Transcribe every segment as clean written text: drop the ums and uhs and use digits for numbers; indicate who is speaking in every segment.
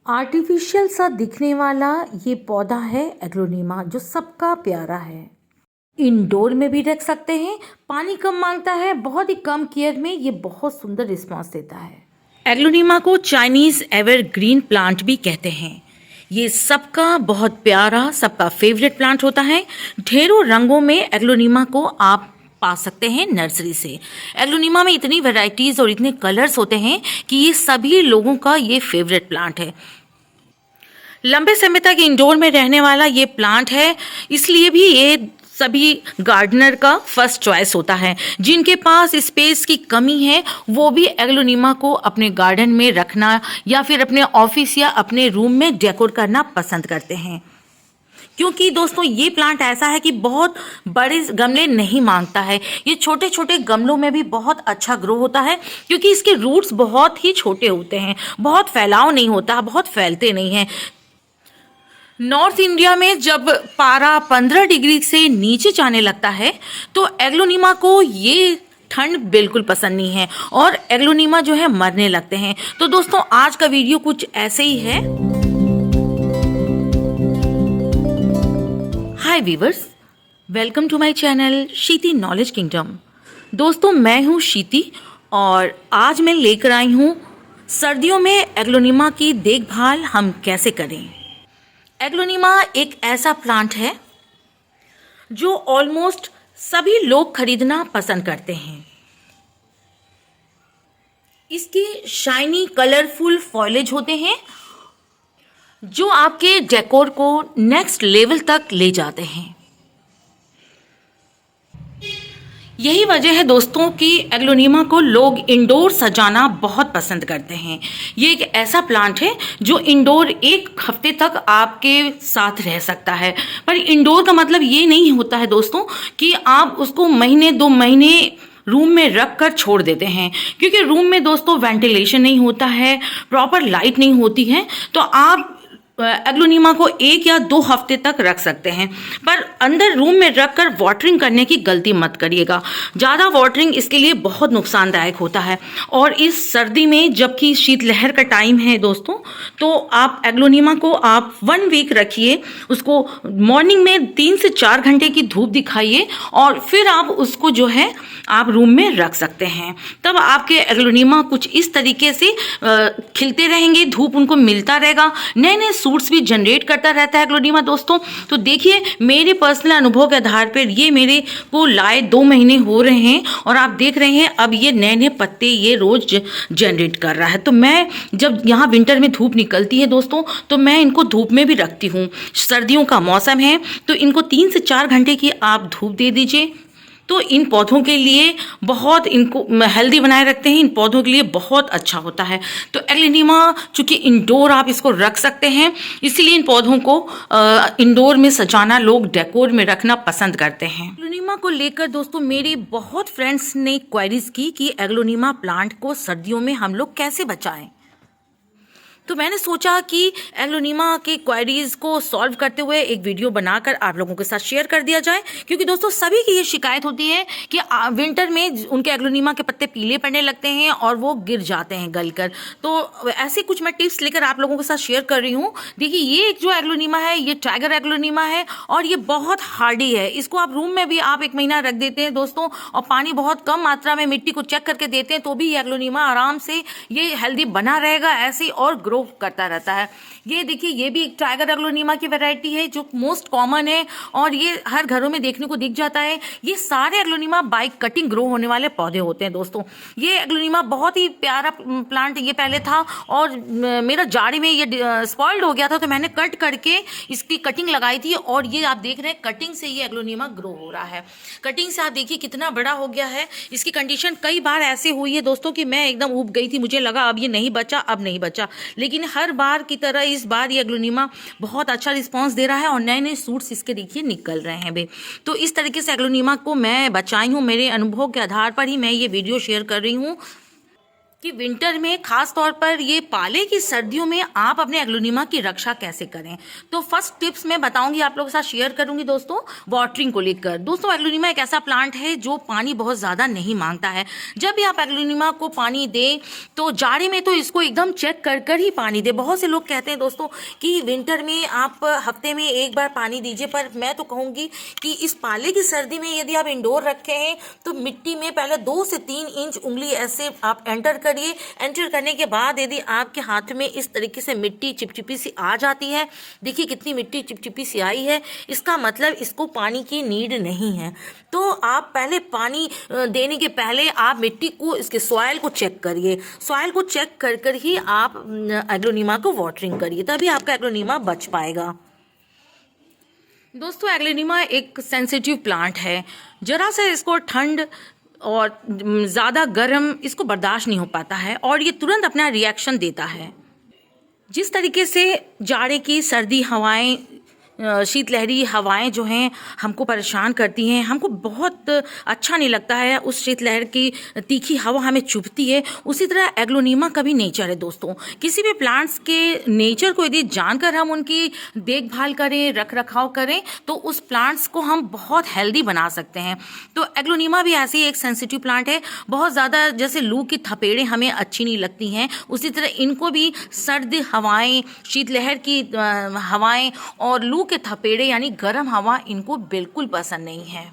Speaker 1: Artificial सा दिखने वाला ये पौधा है एग्लोनिमा, जो सबका प्यारा है। इंडोर में भी रख सकते हैं, पानी कम मांगता है, बहुत ही कम केयर में ये बहुत सुंदर रिस्पॉन्स देता है। एग्लोनिमा को चाइनीज एवरग्रीन प्लांट भी कहते हैं। ये सबका बहुत प्यारा, सबका फेवरेट प्लांट होता है। ढेरों रंगों में एग्लोनिमा को आप पा सकते हैं नर्सरी से। एग्लोनिमा में इतनी वैरायटीज और इतने कलर्स होते हैं कि ये सभी लोगों का ये फेवरेट प्लांट है। लंबे समय तक इंडोर में रहने वाला ये प्लांट है, इसलिए भी ये सभी गार्डनर का फर्स्ट चॉइस होता है। जिनके पास स्पेस की कमी है वो भी एग्लोनिमा को अपने गार्डन में रखना या फिर अपने ऑफिस या अपने रूम में डेकोर करना पसंद करते हैं, क्योंकि दोस्तों ये प्लांट ऐसा है कि बहुत बड़े गमले नहीं मांगता है। ये छोटे छोटे गमलों में भी बहुत अच्छा ग्रो होता है, क्योंकि इसके रूट्स बहुत ही छोटे होते हैं, बहुत फैलाव नहीं होता, बहुत फैलते नहीं हैं। नॉर्थ इंडिया में जब पारा 15 डिग्री से नीचे जाने लगता है तो एग्लोनिमा को ये ठंड बिल्कुल पसंद नहीं है और एग्लोनिमा जो है मरने लगते हैं। तो दोस्तों आज का वीडियो कुछ ऐसे ही है। Hi viewers, welcome to my channel शीती नॉलेज किंगडम। दोस्तों मैं हूँ शीती और आज मैं लेकर आई हूँ सर्दियों में एग्लोनिमा की देखभाल हम कैसे करें। एग्लोनिमा एक ऐसा प्लांट है जो ऑलमोस्ट सभी लोग खरीदना पसंद करते हैं। इसके शाइनी कलरफुल फॉइलेज होते हैं जो आपके डेकोर को नेक्स्ट लेवल तक ले जाते हैं। यही वजह है दोस्तों कि एग्लोनिमा को लोग इंडोर सजाना बहुत पसंद करते हैं। ये एक ऐसा प्लांट है जो इंडोर एक हफ्ते तक आपके साथ रह सकता है। पर इंडोर का मतलब ये नहीं होता है दोस्तों कि आप उसको महीने 2 महीने रूम में रख कर छोड़ देते हैं, क्योंकि रूम में दोस्तों वेंटिलेशन नहीं होता है, प्रॉपर लाइट नहीं होती है। तो आप एग्लोनिमा को 1 या 2 हफ्ते तक रख सकते हैं, पर अंदर रूम में रखकर वाटरिंग करने की गलती मत करिएगा। ज़्यादा वाटरिंग इसके लिए बहुत नुकसानदायक होता है। और इस सर्दी में जबकि शीतलहर का टाइम है दोस्तों, तो आप एग्लोनिमा को आप 1 वीक रखिए, उसको मॉर्निंग में 3 से 4 घंटे की धूप दिखाइए और फिर आप उसको जो है आप रूम में रख सकते हैं। तब आपके एग्लोनिमा कुछ इस तरीके से खिलते रहेंगे, धूप उनको मिलता रहेगा, नए नए सूट्स भी जनरेट करता रहता है एग्लोनिमा दोस्तों। तो देखिए मेरे पर्सनल अनुभव के आधार पर ये मेरे को लाए 2 महीने हो रहे हैं और आप देख रहे हैं अब ये नए नए पत्ते ये रोज जनरेट कर रहा है। तो मैं जब यहाँ विंटर में धूप निकलती है दोस्तों तो मैं इनको धूप में भी रखती हूँ। सर्दियों का मौसम है तो इनको 3 से 4 घंटे की आप धूप दे दीजिए, तो इन पौधों के लिए बहुत, इनको हेल्दी बनाए रखते हैं, इन पौधों के लिए बहुत अच्छा होता है। तो एग्लोनिमा चूंकि इंडोर आप इसको रख सकते हैं, इसीलिए इन पौधों को इंडोर में सजाना, लोग डेकोर में रखना पसंद करते हैं। एग्लोनिमा को लेकर दोस्तों मेरी बहुत फ्रेंड्स ने क्वेरीज की कि एग्लोनिमा प्लांट को सर्दियों में हम लोग कैसे बचाएं। तो मैंने सोचा कि एग्लोनिमा के क्वेरीज को सॉल्व करते हुए एक वीडियो बनाकर आप लोगों के साथ शेयर कर दिया जाए, क्योंकि दोस्तों सभी की ये शिकायत होती है कि विंटर में उनके एग्लोनिमा के पत्ते पीले पड़ने लगते हैं और वो गिर जाते हैं गलकर। तो ऐसे कुछ मैं टिप्स लेकर आप लोगों के साथ शेयर कर रही हूँ। देखिए ये जो एग्लोनिमा है ये टाइगर एग्लोनिमा है और ये बहुत हार्डी है। इसको आप रूम में भी आप 1 महीना रख देते हैं दोस्तों और पानी बहुत कम मात्रा में मिट्टी को चेक करके देते हैं तो भी ये एग्लोनिमा आराम से ये हेल्दी बना रहेगा ऐसे और ग्रो करता रहता है। ये देखिए ये भी एक टाइगर एग्लोनिमा की वैरायटी है जो मोस्ट कॉमन है और ये हर घरों में देखने को दिख जाता है। ये सारे एग्लोनिमा बाय कटिंग ग्रो होने वाले पौधे होते हैं दोस्तों। ये एग्लोनिमा बहुत ही प्यारा प्लांट ये पहले था और मेरा जाड़ी में ये स्पॉइल्ड हो गया था तो मैंने कट करके इसकी कटिंग लगाई थी और ये आप देख रहे हैं कटिंग से ये एग्लोनिमा ग्रो हो रहा है। कटिंग से आप देखिए कितना बड़ा हो गया है। इसकी कंडीशन कई बार ऐसे हुई है दोस्तों कि मैं एकदम ऊब गई थी, मुझे लगा अब ये नहीं बचा, अब नहीं बचा, लेकिन हर बार की तरह इस बार ये एग्लोनिमा बहुत अच्छा रिस्पांस दे रहा है और नए नए सूट्स इसके देखिए निकल रहे हैं बे। तो इस तरीके से एग्लोनिमा को मैं बचाई हूँ, मेरे अनुभव के आधार पर ही मैं ये वीडियो शेयर कर रही हूँ कि विंटर में खास तौर पर ये पाले की सर्दियों में आप अपने एग्लोनिमा की रक्षा कैसे करें। तो फर्स्ट टिप्स मैं बताऊंगी, आप लोगों के साथ शेयर करूंगी दोस्तों, वाटरिंग को लेकर। दोस्तों एग्लोनिमा एक ऐसा प्लांट है जो पानी बहुत ज़्यादा नहीं मांगता है। जब भी आप एग्लोनिमा को पानी दें तो जाड़े में तो इसको एकदम चेक कर कर ही पानी दें। बहुत से लोग कहते हैं दोस्तों कि विंटर में आप हफ्ते में एक बार पानी दीजिए, पर मैं तो कहूँगी कि इस पाले की सर्दी में यदि आप इंडोर रखे हैं तो मिट्टी में पहले 2 से 3 इंच उंगली ऐसे आप एंटर करिए। एंटर करने के बाद यदि आपके हाथ में इस तरीके से मिट्टी चिपचिपी सी आ जाती है, देखिए कितनी मिट्टी चिपचिपी सी आई है, इसका मतलब इसको पानी की नीड नहीं है। तो आप पहले पानी देने के पहले आप मिट्टी को, इसके सॉइल को चेक करिए। सॉइल को चेक कर कर ही आप एग्लोनिमा को वाटरिंग करिए, तभी आपका एग्लोनिमा बच पाएगा। दोस्तों एग्लोनिमा एक सेंसिटिव प्लांट है, जरा से इसको ठंड और ज़्यादा गर्म इसको बर्दाश्त नहीं हो पाता है और ये तुरंत अपना रिएक्शन देता है। जिस तरीके से जाड़े की सर्दी हवाएं, शीतलहरी हवाएं जो हैं हमको परेशान करती हैं, हमको बहुत अच्छा नहीं लगता है, उस शीतलहर की तीखी हवा हमें चुभती है, उसी तरह एग्लोनिमा का भी नेचर है। दोस्तों किसी भी प्लांट्स के नेचर को यदि जानकर हम उनकी देखभाल करें, रख रखाव करें, तो उस प्लांट्स को हम बहुत हेल्दी बना सकते हैं। तो एग्लोनिमा भी ऐसी एक सेंसिटिव प्लांट है। बहुत ज़्यादा जैसे लू की थपेड़ें हमें अच्छी नहीं लगती हैं, उसी तरह इनको भी सर्द हवाएं, शीतलहर की हवाएं और लू के थपेड़े यानी गर्म हवा इनको बिल्कुल पसंद नहीं है।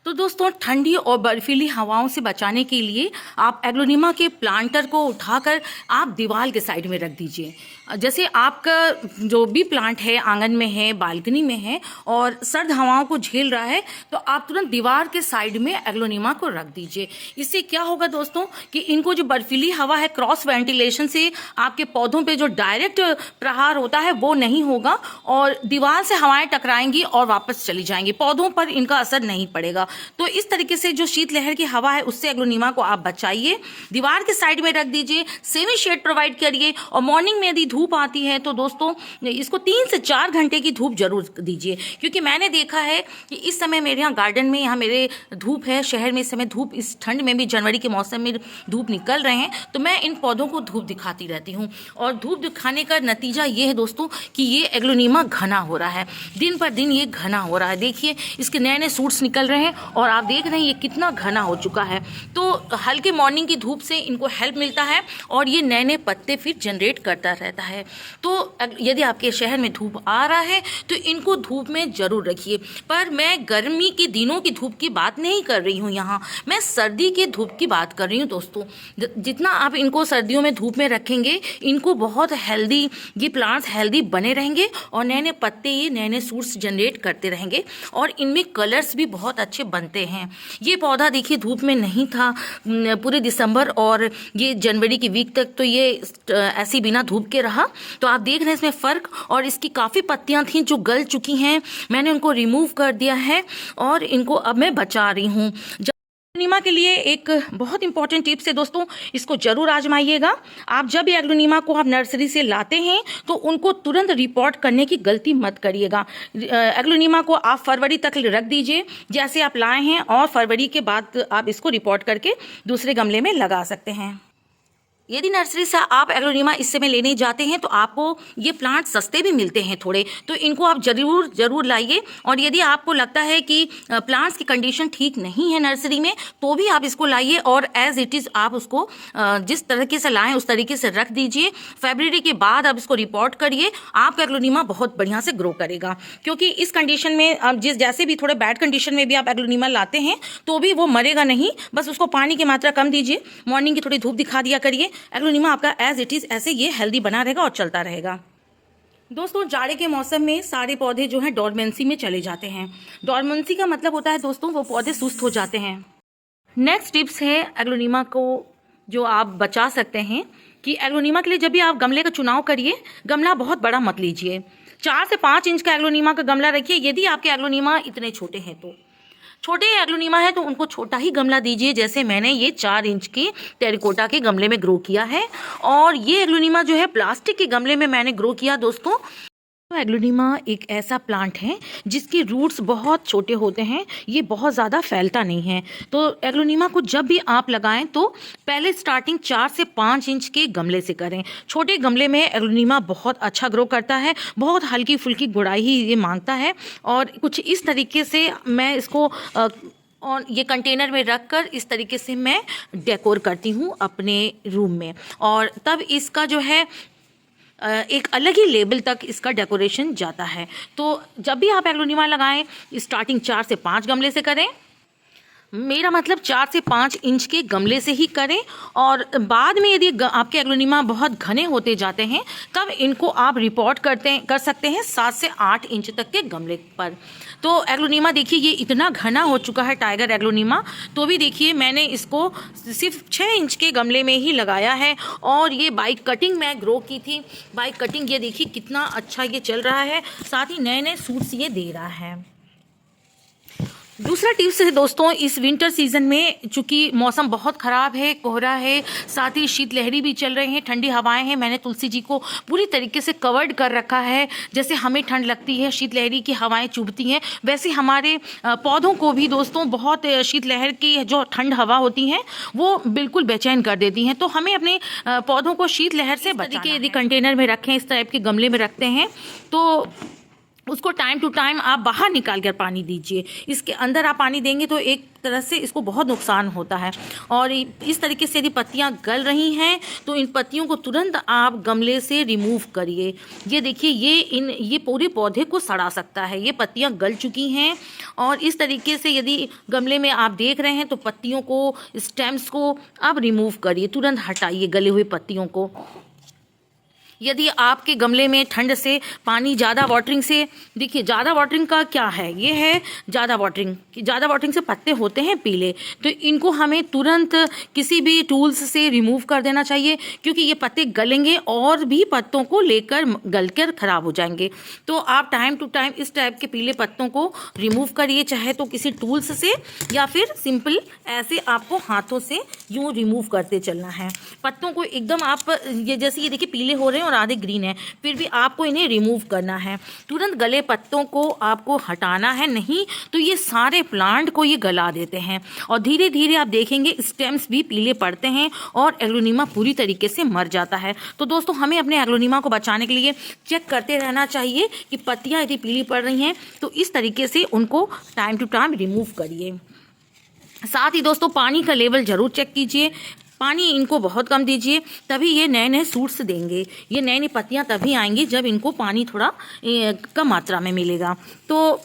Speaker 1: तो दोस्तों ठंडी और बर्फीली हवाओं से बचाने के लिए आप एग्लोनिमा के प्लांटर को उठाकर आप दीवार के साइड में रख दीजिए। जैसे आपका जो भी प्लांट है आंगन में है, बालकनी में है और सर्द हवाओं को झेल रहा है, तो आप तुरंत दीवार के साइड में एग्लोनिमा को रख दीजिए। इससे क्या होगा दोस्तों कि इनको जो बर्फीली हवा है, क्रॉस वेंटिलेशन से आपके पौधों पे जो डायरेक्ट प्रहार होता है वो नहीं होगा और दीवार से हवाएं टकराएंगी और वापस चली जाएंगी, पौधों पर इनका असर नहीं पड़ेगा। तो इस तरीके से जो शीतलहर की हवा है उससे एग्लोनिमा को आप बचाइए, दीवार के साइड में रख दीजिए, सेमी शेड प्रोवाइड करिए और मॉर्निंग में यदि धूप आती है तो दोस्तों इसको 3 से 4 घंटे की धूप जरूर दीजिए। क्योंकि मैंने देखा है कि इस समय मेरे यहाँ गार्डन में, यहाँ मेरे धूप है, शहर में इस समय धूप, इस ठंड में भी जनवरी के मौसम में धूप निकल रहे हैं, तो मैं इन पौधों को धूप दिखाती रहती हूँ। और धूप दिखाने का नतीजा ये है दोस्तों कि ये एग्लोनिमा घना हो रहा है, दिन पर दिन ये घना हो रहा है। देखिए इसके नए नए सूट्स निकल रहे हैं और आप देख रहे हैं ये कितना घना हो चुका है। तो हल्के मॉर्निंग की धूप से इनको हेल्प मिलता है और ये नए नए पत्ते फिर जनरेट करता रहता है। तो यदि आपके शहर में धूप आ रहा है तो इनको धूप में जरूर रखिए। पर मैं गर्मी के दिनों की धूप की बात नहीं कर रही हूँ, यहाँ मैं सर्दी की धूप की बात कर रही हूँ दोस्तों। जितना आप इनको सर्दियों में धूप में रखेंगे, इनको बहुत हेल्दी, ये प्लांट्स हेल्दी बने रहेंगे और नए नए पत्ते, ये नए नए सूट्स जनरेट करते रहेंगे और इनमें कलर्स भी बहुत अच्छे बनते हैं। ये पौधा देखिए धूप में नहीं था पूरे दिसंबर और ये जनवरी की वीक तक, तो ये ऐसी बिना धूप के रहा। तो आप देख रहे हैं इसमें फ़र्क, और इसकी काफ़ी पत्तियां थीं जो गल चुकी हैं, मैंने उनको रिमूव कर दिया है और इनको अब मैं बचा रही हूँ। एग्लोनिमा के लिए एक बहुत इंपॉर्टेंट टिप्स है दोस्तों, इसको जरूर आजमाइएगा। आप जब भी एग्लोनिमा को आप नर्सरी से लाते हैं तो उनको तुरंत रिपोर्ट करने की गलती मत करिएगा। एग्लोनिमा को आप फरवरी तक रख दीजिए जैसे आप लाए हैं, और फरवरी के बाद आप इसको रिपोर्ट करके दूसरे गमले में लगा सकते हैं। यदि नर्सरी से आप एग्लोनिमा इस समय लेने जाते हैं तो आपको ये प्लांट सस्ते भी मिलते हैं थोड़े, तो इनको आप जरूर लाइए। और यदि आपको लगता है कि प्लांट्स की कंडीशन ठीक नहीं है नर्सरी में, तो भी आप इसको लाइए और एज इट इज़ आप उसको जिस तरीके से लाएं उस तरीके से रख दीजिए। फरवरी के बाद आप इसको रिपोर्ट करिए, आपका एग्लोनिमा बहुत बढ़िया से ग्रो करेगा। क्योंकि इस कंडीशन में अब जैसे भी थोड़े बैड कंडीशन में भी आप एग्लोनिमा लाते हैं तो भी वो मरेगा नहीं, बस उसको पानी की मात्रा कम दीजिए, मॉर्निंग की थोड़ी धूप दिखा दिया करिए, एग्लोनिमा आपका एज इट इज ऐसे ये हेल्दी बना रहेगा और चलता रहेगा। दोस्तों जाड़े के मौसम में सारे पौधे जो हैं डॉर्मेंसी में चले जाते हैं। डॉर्मेंसी का मतलब होता है दोस्तों वो पौधे सुस्त हो जाते हैं। नेक्स्ट टिप्स है एग्लोनिमा को जो आप बचा सकते हैं कि एग्लोनिमा के लिए जब भी आप गमले का चुनाव करिए, गमला बहुत बड़ा मत लीजिए। 4 से 5 इंच का एग्लोनिमा का गमला रखिए। यदि आपके एग्लोनिमा इतने छोटे हैं तो छोटे एग्लोनिमा है तो उनको छोटा ही गमला दीजिए। जैसे मैंने ये 4 इंच की टेरिकोटा के गमले में ग्रो किया है, और ये एग्लोनिमा जो है प्लास्टिक के गमले में मैंने ग्रो किया दोस्तों। तो एग्लोनिमा एक ऐसा प्लांट है जिसके रूट्स बहुत छोटे होते हैं, ये बहुत ज़्यादा फैलता नहीं है। तो एग्लोनिमा को जब भी आप लगाएं तो पहले स्टार्टिंग 4 से 5 इंच के गमले से करें। छोटे गमले में एग्लोनिमा बहुत अच्छा ग्रो करता है, बहुत हल्की फुल्की गुड़ाई ही ये मांगता है। और कुछ इस तरीके से मैं इसको और ये कंटेनर में रख कर इस तरीके से मैं डेकोर करती हूँ अपने रूम में। और तब इसका जो है एक अलग ही लेवल तक इसका डेकोरेशन जाता है। तो जब भी आप एग्लोनिमा लगाएं स्टार्टिंग 4 से 5 गमले से करें, मेरा मतलब 4 से 5 इंच के गमले से ही करें। और बाद में यदि आपके एग्लोनिमा बहुत घने होते जाते हैं तब इनको आप रिपोर्ट कर सकते हैं 7 से 8 इंच तक के गमले पर। तो एग्लोनिमा देखिए ये इतना घना हो चुका है टाइगर एग्लोनिमा, तो भी देखिए मैंने इसको सिर्फ 6 इंच के गमले में ही लगाया है। और ये बाई कटिंग मैं ग्रो की थी, बाई कटिंग ये देखिए कितना अच्छा ये चल रहा है, साथ ही नए नए सूट्स ये दे रहा है। दूसरा टिप्स है दोस्तों, इस विंटर सीजन में चूंकि मौसम बहुत ख़राब है, कोहरा है, साथ ही शीतलहरी भी चल रहे हैं, ठंडी हवाएं हैं, मैंने तुलसी जी को पूरी तरीके से कवर्ड कर रखा है। जैसे हमें ठंड लगती है, शीतलहरी की हवाएं चुभती हैं, वैसे हमारे पौधों को भी दोस्तों बहुत शीतलहर की जो ठंड हवा होती हैं वो बिल्कुल बेचैन कर देती हैं। तो हमें अपने पौधों को शीतलहर से बचाना है। यदि कंटेनर में रखें, इस टाइप के गमले में रखते हैं तो उसको टाइम टू टाइम आप बाहर निकाल कर पानी दीजिए। इसके अंदर आप पानी देंगे तो एक तरह से इसको बहुत नुकसान होता है। और इस तरीके से यदि पत्तियां गल रही हैं तो इन पत्तियों को तुरंत आप गमले से रिमूव करिए। ये देखिए ये पूरे पौधे को सड़ा सकता है, ये पत्तियां गल चुकी हैं। और इस तरीके से यदि गमले में आप देख रहे हैं तो पत्तियों को, स्टेम्स को आप रिमूव करिए, तुरंत हटाइए गले हुए पत्तियों को। यदि आपके गमले में ठंड से पानी ज़्यादा वाटरिंग से, देखिए ज़्यादा वाटरिंग का क्या है, ये है ज़्यादा वाटरिंग से पत्ते होते हैं पीले, तो इनको हमें तुरंत किसी भी टूल्स से रिमूव कर देना चाहिए, क्योंकि ये पत्ते गलेंगे और भी पत्तों को लेकर गलकर ख़राब हो जाएंगे। तो आप टाइम टू टाइम इस टाइप के पीले पत्तों को रिमूव करिए, चाहे तो किसी टूल्स से या फिर सिंपल ऐसे आपको हाथों से यूँ रिमूव करते चलना है। पत्तों को एकदम आप ये जैसे ये देखिए पीले हो रहे हैं और आधे ग्रीन है, फिर भी आपको इन्हें रिमूव करना है। तुरंत गले पत्तों को आपको हटाना है, नहीं तो ये सारे प्लांट को ये गला देते हैं। और धीरे धीरे आप देखेंगे स्टेम्स भी पीले पड़ते हैं और एग्लोनिमा पूरी तरीके से मर जाता है। तो दोस्तों हमें अपने एग्लोनिमा को बचाने के लिए चेक करते रहना चाहिए कि पत्तियां यदि पीली पड़ रही हैं तो इस तरीके से उनको टाइम टू टाइम रिमूव करिए। साथ ही दोस्तों पानी का लेवल जरूर चेक कीजिए, पानी इनको बहुत कम दीजिए, तभी ये नए नए सूट्स देंगे, ये नई नई पत्तियां तभी आएंगी जब इनको पानी थोड़ा कम मात्रा में मिलेगा। तो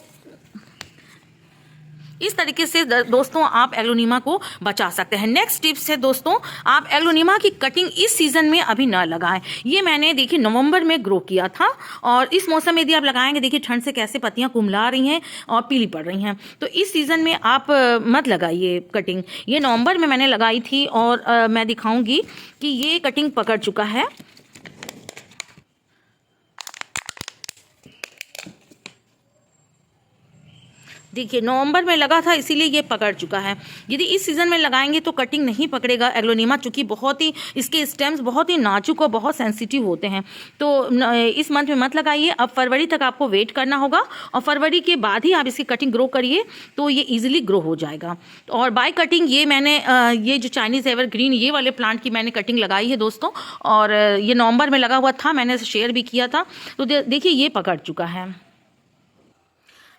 Speaker 1: इस तरीके से दोस्तों आप एग्लोनिमा को बचा सकते हैं। नेक्स्ट टिप्स है दोस्तों, आप एग्लोनिमा की कटिंग इस सीज़न में अभी ना लगाएं। ये मैंने देखिए नवंबर में ग्रो किया था और इस मौसम में यदि आप लगाएंगे, देखिए ठंड से कैसे पत्तियां कुम्हला रही हैं और पीली पड़ रही हैं, तो इस सीज़न में आप मत लगाइए कटिंग। ये नवंबर में मैंने लगाई थी और मैं दिखाऊंगी कि ये कटिंग पकड़ चुका है। देखिए नवंबर में लगा था इसीलिए ये पकड़ चुका है। यदि इस सीज़न में लगाएंगे तो कटिंग नहीं पकड़ेगा एग्लोनिमा, चूँकि बहुत ही इसके स्टेम्स बहुत ही नाजुक और बहुत सेंसिटिव होते हैं। तो इस मंथ में मत लगाइए, अब फरवरी तक आपको वेट करना होगा और फरवरी के बाद ही आप इसकी कटिंग ग्रो करिए तो ये ईजिली ग्रो हो जाएगा। और बाय कटिंग ये मैंने ये जो चाइनीज़ एवरग्रीन ये वाले प्लांट की मैंने कटिंग लगाई है दोस्तों, और ये नवंबर में लगा हुआ था, मैंने शेयर भी किया था। तो देखिए ये पकड़ चुका है।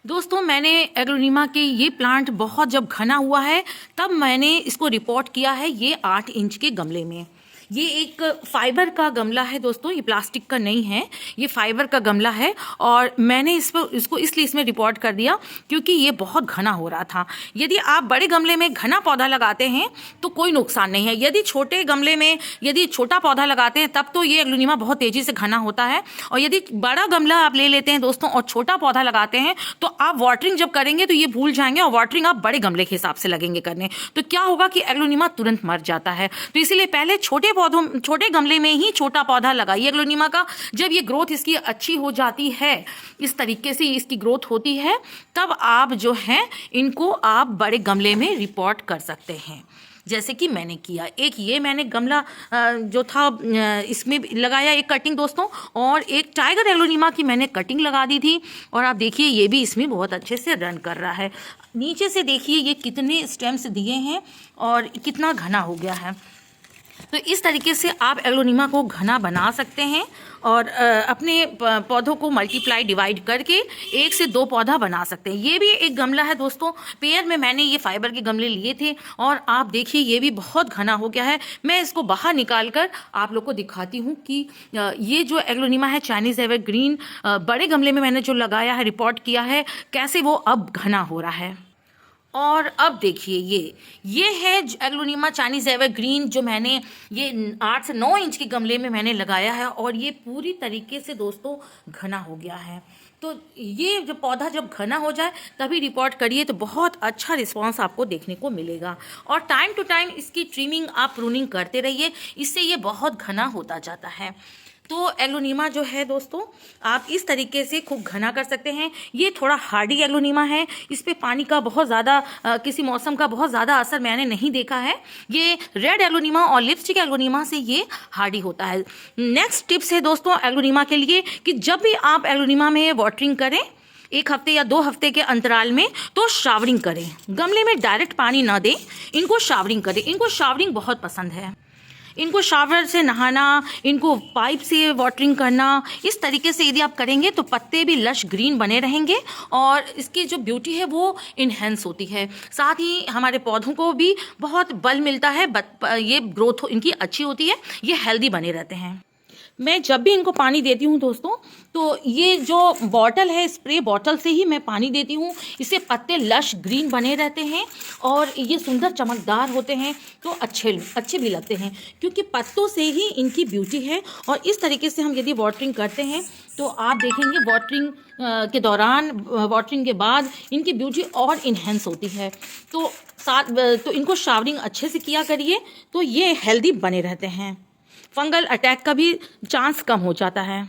Speaker 1: दोस्तों मैंने एग्लोनिमा के ये प्लांट बहुत जब घना हुआ है तब मैंने इसको रिपोर्ट किया है ये 8 इंच के गमले में। ये एक फाइबर का गमला है दोस्तों, ये प्लास्टिक का नहीं है, ये फाइबर का गमला है। और मैंने इसको इसलिए इसमें रिपोर्ट कर दिया क्योंकि ये बहुत घना हो रहा था। यदि आप बड़े गमले में घना पौधा लगाते हैं तो कोई नुकसान नहीं है। यदि छोटे गमले में यदि छोटा पौधा लगाते हैं तब तो ये एग्लोनिमा बहुत तेज़ी से घना होता है। और यदि बड़ा गमला आप ले लेते हैं दोस्तों और छोटा पौधा लगाते हैं तो आप वाटरिंग जब करेंगे तो ये भूल जाएंगे और वाटरिंग आप बड़े गमले के हिसाब से लगेंगे करने, तो क्या होगा कि एग्लोनिमा तुरंत मर जाता है। तो इसीलिए पहले छोटे गमले में ही छोटा पौधा लगाइए एग्लोनिमा का। जब ये ग्रोथ इसकी अच्छी हो जाती है, इस तरीके से इसकी ग्रोथ होती है, तब आप जो है इनको आप बड़े गमले में रिपोर्ट कर सकते हैं। जैसे कि मैंने किया। एक ये मैंने गमला जो था इसमें लगाया एक कटिंग दोस्तों, और एक टाइगर एग्लोनिमा की मैंने कटिंग लगा दी थी। और आप देखिए ये भी इसमें बहुत अच्छे से रन कर रहा है। नीचे से देखिए ये कितने स्टेम्स दिए हैं और कितना घना हो गया है। तो इस तरीके से आप एग्लोनिमा को घना बना सकते हैं और अपने पौधों को मल्टीप्लाई डिवाइड करके 1 से 2 पौधा बना सकते हैं। ये भी एक गमला है दोस्तों, पेयर में मैंने ये फाइबर के गमले लिए थे और आप देखिए ये भी बहुत घना हो गया है। मैं इसको बाहर निकाल कर आप लोग को दिखाती हूँ कि ये जो एग्लोनिमा है चाइनीज़ एवरग्रीन बड़े गमले में मैंने जो लगाया है, रिपोर्ट किया है, कैसे वो अब घना हो रहा है। और अब देखिए ये है एग्लोनिमा चाइनीज़ एवरग्रीन जो मैंने ये 8 से 9 इंच के गमले में मैंने लगाया है और ये पूरी तरीके से दोस्तों घना हो गया है। तो ये जो पौधा जब घना हो जाए तभी रिपोर्ट करिए, तो बहुत अच्छा रिस्पांस आपको देखने को मिलेगा। और टाइम टू टाइम इसकी ट्रिमिंग आप प्रूनिंग करते रहिए, इससे ये बहुत घना होता जाता है। तो एग्लोनिमा जो है दोस्तों आप इस तरीके से खूब घना कर सकते हैं। ये थोड़ा हार्डी एग्लोनिमा है, इस पे पानी का बहुत ज़्यादा किसी मौसम का बहुत ज़्यादा असर मैंने नहीं देखा है। ये रेड एग्लोनिमा और लिपस्टिक एग्लोनिमा से ये हार्डी होता है। नेक्स्ट टिप्स है दोस्तों एग्लोनिमा के लिए कि जब भी आप एग्लोनिमा में वाटरिंग करें 1 हफ्ते या 2 हफ्ते के अंतराल में, तो शावरिंग करें। गमले में डायरेक्ट पानी ना दें, इनको शावरिंग करें। इनको शावरिंग बहुत पसंद है, इनको शावर से नहाना, इनको पाइप से वाटरिंग करना, इस तरीके से यदि आप करेंगे तो पत्ते भी लश ग्रीन बने रहेंगे और इसकी जो ब्यूटी है वो इन्हेंस होती है। साथ ही हमारे पौधों को भी बहुत बल मिलता है, ये ग्रोथ इनकी अच्छी होती है, ये हेल्दी बने रहते हैं। मैं जब भी इनको पानी देती हूँ दोस्तों, तो ये जो बॉटल है स्प्रे बॉटल से ही मैं पानी देती हूँ। इससे पत्ते लश ग्रीन बने रहते हैं और ये सुंदर चमकदार होते हैं, तो अच्छे भी लगते हैं, क्योंकि पत्तों से ही इनकी ब्यूटी है। और इस तरीके से हम यदि वाटरिंग करते हैं तो आप देखेंगे वाटरिंग के दौरान, वाटरिंग के बाद इनकी ब्यूटी और इन्हेंस होती है। तो इनको शावरिंग अच्छे से किया करिए, तो ये हेल्दी बने रहते हैं। फंगल अटैक का भी चांस कम हो जाता है।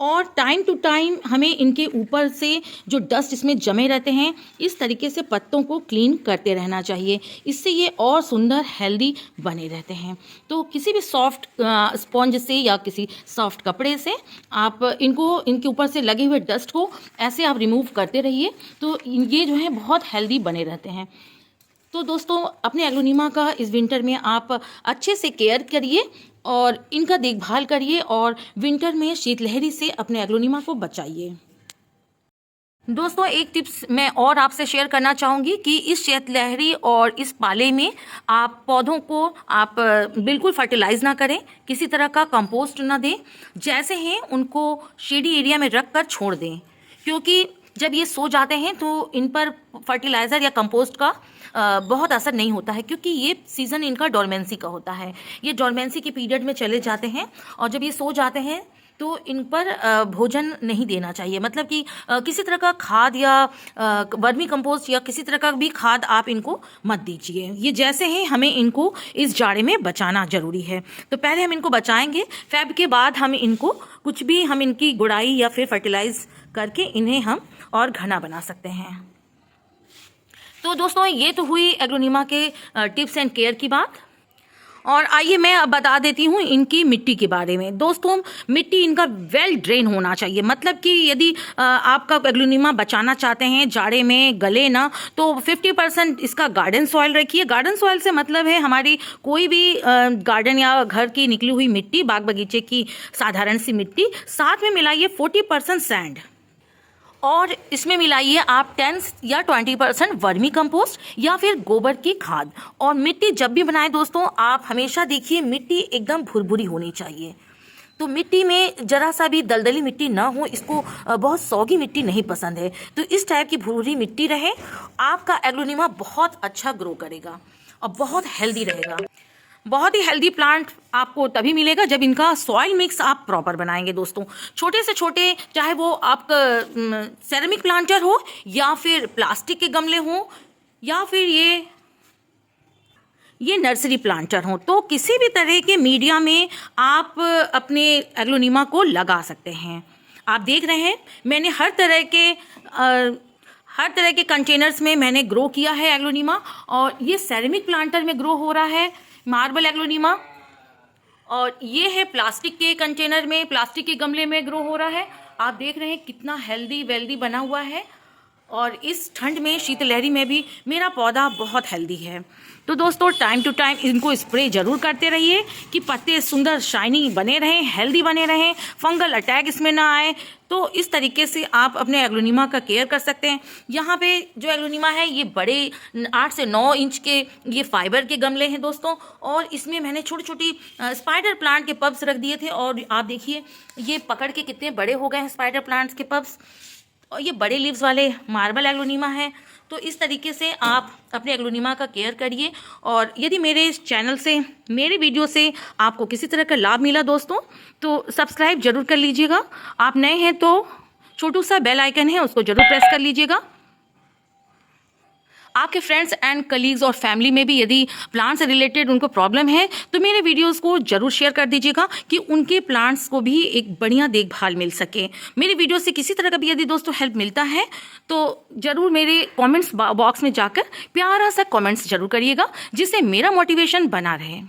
Speaker 1: और टाइम टू टाइम हमें इनके ऊपर से जो डस्ट इसमें जमे रहते हैं, इस तरीके से पत्तों को क्लीन करते रहना चाहिए। इससे ये और सुंदर हेल्दी बने रहते हैं। तो किसी भी सॉफ्ट स्पॉन्ज से या किसी सॉफ्ट कपड़े से आप इनके ऊपर से लगे हुए डस्ट को ऐसे आप रिमूव करते रहिए, तो ये जो है बहुत हेल्दी बने रहते हैं। तो दोस्तों अपने एग्लोनिमा का इस विंटर में आप अच्छे से केयर करिए और इनका देखभाल करिए और विंटर में शीतलहरी से अपने एग्लोनिमा को बचाइए। दोस्तों एक टिप्स मैं और आपसे शेयर करना चाहूँगी कि इस शीतलहरी और इस पाले में आप पौधों को आप बिल्कुल फर्टिलाइज ना करें, किसी तरह का कंपोस्ट ना दें। जैसे हैं उनको शेडी एरिया में रख कर छोड़ दें, क्योंकि जब ये सो जाते हैं तो इन पर फर्टिलाइज़र या कंपोस्ट का बहुत असर नहीं होता है, क्योंकि ये सीज़न इनका डोरमेंसी का होता है। ये डोरमेंसी के पीरियड में चले जाते हैं और जब ये सो जाते हैं तो इन पर भोजन नहीं देना चाहिए। मतलब कि किसी तरह का खाद या वर्मी कंपोस्ट या किसी तरह का भी खाद आप इनको मत दीजिए। ये जैसे हैं हमें इनको इस जाड़े में बचाना ज़रूरी है। तो पहले हम इनको बचाएंगे, फेब के बाद हम इनको कुछ भी हम इनकी गुड़ाई या फिर फर्टिलाइज करके इन्हें हम और घना बना सकते हैं। तो दोस्तों ये तो हुई एग्लोनिमा के टिप्स एंड केयर की बात। और आइए मैं अब बता देती हूँ इनकी मिट्टी के बारे में। दोस्तों मिट्टी इनका वेल ड्रेन होना चाहिए। मतलब कि यदि आपका एग्लोनिमा बचाना चाहते हैं जाड़े में गले ना, तो 50% इसका गार्डन सॉइल रखिए। गार्डन सॉइल से मतलब है हमारी कोई भी गार्डन या घर की निकली हुई मिट्टी, बाग बगीचे की साधारण सी मिट्टी। साथ में मिलाइए 40% सैंड और इसमें मिलाइए आप 10 या 20% वर्मी कंपोस्ट या फिर गोबर की खाद। और मिट्टी जब भी बनाएं दोस्तों आप हमेशा देखिए मिट्टी एकदम भुरभुरी होनी चाहिए। तो मिट्टी में जरा सा भी दलदली मिट्टी ना हो, इसको बहुत सौगी मिट्टी नहीं पसंद है। तो इस टाइप की भुरभुरी मिट्टी रहे, आपका एग्लोनिमा बहुत अच्छा ग्रो करेगा और बहुत हेल्दी रहेगा। बहुत ही हेल्दी प्लांट आपको तभी मिलेगा जब इनका सॉइल मिक्स आप प्रॉपर बनाएंगे दोस्तों। छोटे से छोटे, चाहे वो आपका सेरेमिक प्लांटर हो या फिर प्लास्टिक के गमले हो या फिर ये नर्सरी प्लांटर हो, तो किसी भी तरह के मीडिया में आप अपने एग्लोनिमा को लगा सकते हैं। आप देख रहे हैं मैंने हर तरह के कंटेनर्स में मैंने ग्रो किया है एग्लोनीमा, और ये सेरेमिक प्लांटर में ग्रो हो रहा है मार्बल एग्लोनीमा, और ये है प्लास्टिक के कंटेनर में, प्लास्टिक के गमले में ग्रो हो रहा है। आप देख रहे हैं कितना हेल्दी वेल्दी बना हुआ है, और इस ठंड में शीतलहरी में भी मेरा पौधा बहुत हेल्दी है। तो दोस्तों टाइम टू टाइम इनको स्प्रे ज़रूर करते रहिए कि पत्ते सुंदर शाइनी बने रहें, हेल्दी बने रहें, फंगल अटैक इसमें ना आए। तो इस तरीके से आप अपने एग्लोनीमा का केयर कर सकते हैं। यहाँ पे जो एग्लोनीमा है ये बड़े 8 से 9 इंच के ये फाइबर के गमले हैं दोस्तों, और इसमें मैंने छोटी छोटी स्पाइडर प्लांट के पब्स रख दिए थे, और आप देखिए ये पकड़ के कितने बड़े हो गए हैं स्पाइडर प्लांट्स के पब्स। और ये बड़े लीव्स वाले मार्बल एग्लोनीमा है। तो इस तरीके से आप अपने एग्लोनीमा का केयर करिए। और यदि मेरे इस चैनल से, मेरे वीडियो से आपको किसी तरह का लाभ मिला दोस्तों, तो सब्सक्राइब जरूर कर लीजिएगा। आप नए हैं तो छोटू सा बेल आइकन है, उसको जरूर प्रेस कर लीजिएगा। आपके फ्रेंड्स एंड कलीग्स और फैमिली में भी यदि प्लांट से रिलेटेड उनको प्रॉब्लम है तो मेरे वीडियोस को जरूर शेयर कर दीजिएगा कि उनके प्लांट्स को भी एक बढ़िया देखभाल मिल सके। मेरे वीडियो से किसी तरह का भी यदि दोस्तों हेल्प मिलता है तो जरूर मेरे कमेंट्स बॉक्स में जाकर प्यारा सा कमेंट्स जरूर करिएगा, जिससे मेरा मोटिवेशन बना रहे।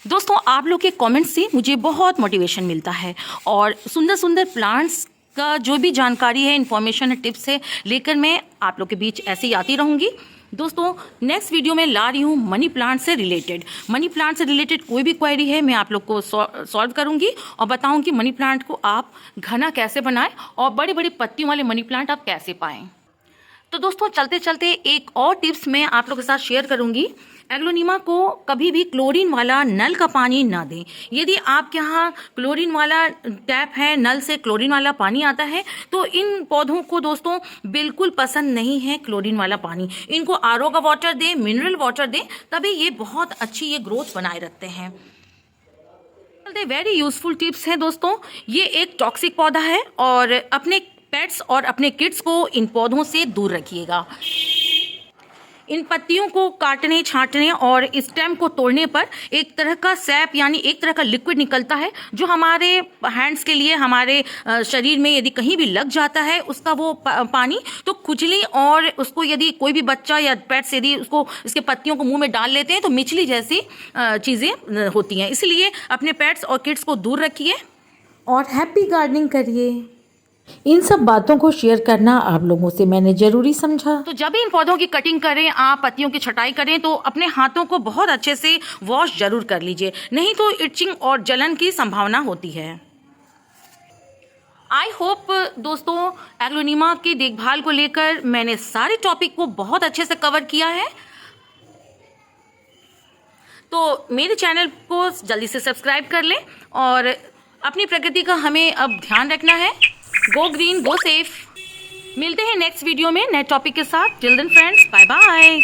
Speaker 1: दोस्तों आप लोग के कमेंट्स से मुझे बहुत मोटिवेशन मिलता है, और सुंदर सुंदर प्लांट्स का जो भी जानकारी है, इन्फॉर्मेशन है, टिप्स है, लेकर मैं आप लोग के बीच ऐसे ही आती रहूँगी। दोस्तों नेक्स्ट वीडियो में ला रही हूँ मनी प्लांट से रिलेटेड। मनी प्लांट से रिलेटेड कोई भी क्वेरी है मैं आप लोग को सॉल्व करूँगी, और बताऊँगी मनी प्लांट को आप घना कैसे बनाएं और बड़े बड़े पत्तियों वाले मनी प्लांट आप कैसे पाएँ। तो दोस्तों चलते चलते एक और टिप्स मैं आप लोगों के साथ शेयर करूंगी। एग्लोनीमा को कभी भी क्लोरीन वाला नल का पानी ना दें। यदि आपके यहाँ क्लोरीन वाला टैप है, नल से क्लोरीन वाला पानी आता है, तो इन पौधों को दोस्तों बिल्कुल पसंद नहीं है क्लोरीन वाला पानी। इनको आरओ का वाटर दें, मिनरल वाटर दें, तभी ये बहुत अच्छी ये ग्रोथ बनाए रखते हैं। वेरी यूजफुल टिप्स है दोस्तों। ये एक टॉक्सिक पौधा है, और अपने पेट्स और अपने किड्स को इन पौधों से दूर रखिएगा। इन पत्तियों को काटने, छांटने और स्टेम को तोड़ने पर एक तरह का सैप यानी एक तरह का लिक्विड निकलता है, जो हमारे हैंड्स के लिए, हमारे शरीर में यदि कहीं भी लग जाता है उसका वो पानी, तो खुजली, और उसको यदि कोई भी बच्चा या पेट्स यदि उसको इसके पत्तियों को मुंह में डाल लेते हैं तो मिचली जैसी चीज़ें होती हैं। इसलिए अपने पेट्स और किड्स को दूर रखिए और हैप्पी गार्डनिंग करिए। इन सब बातों को शेयर करना आप लोगों से मैंने जरूरी समझा। तो जब भी इन पौधों की कटिंग करें, आप पत्तियों की छटाई करें, तो अपने हाथों को बहुत अच्छे से वॉश जरूर कर लीजिए, नहीं तो इचिंग और जलन की संभावना होती है। आई होप दोस्तों एग्लोनीमा की देखभाल को लेकर मैंने सारे टॉपिक को बहुत अच्छे से कवर किया है। तो मेरे चैनल को जल्दी से सब्सक्राइब कर लें, और अपनी प्रकृति का हमें अब ध्यान रखना है। Go green, go safe. मिलते हैं नेक्स्ट वीडियो में नए टॉपिक के साथ। Till then friends, bye bye.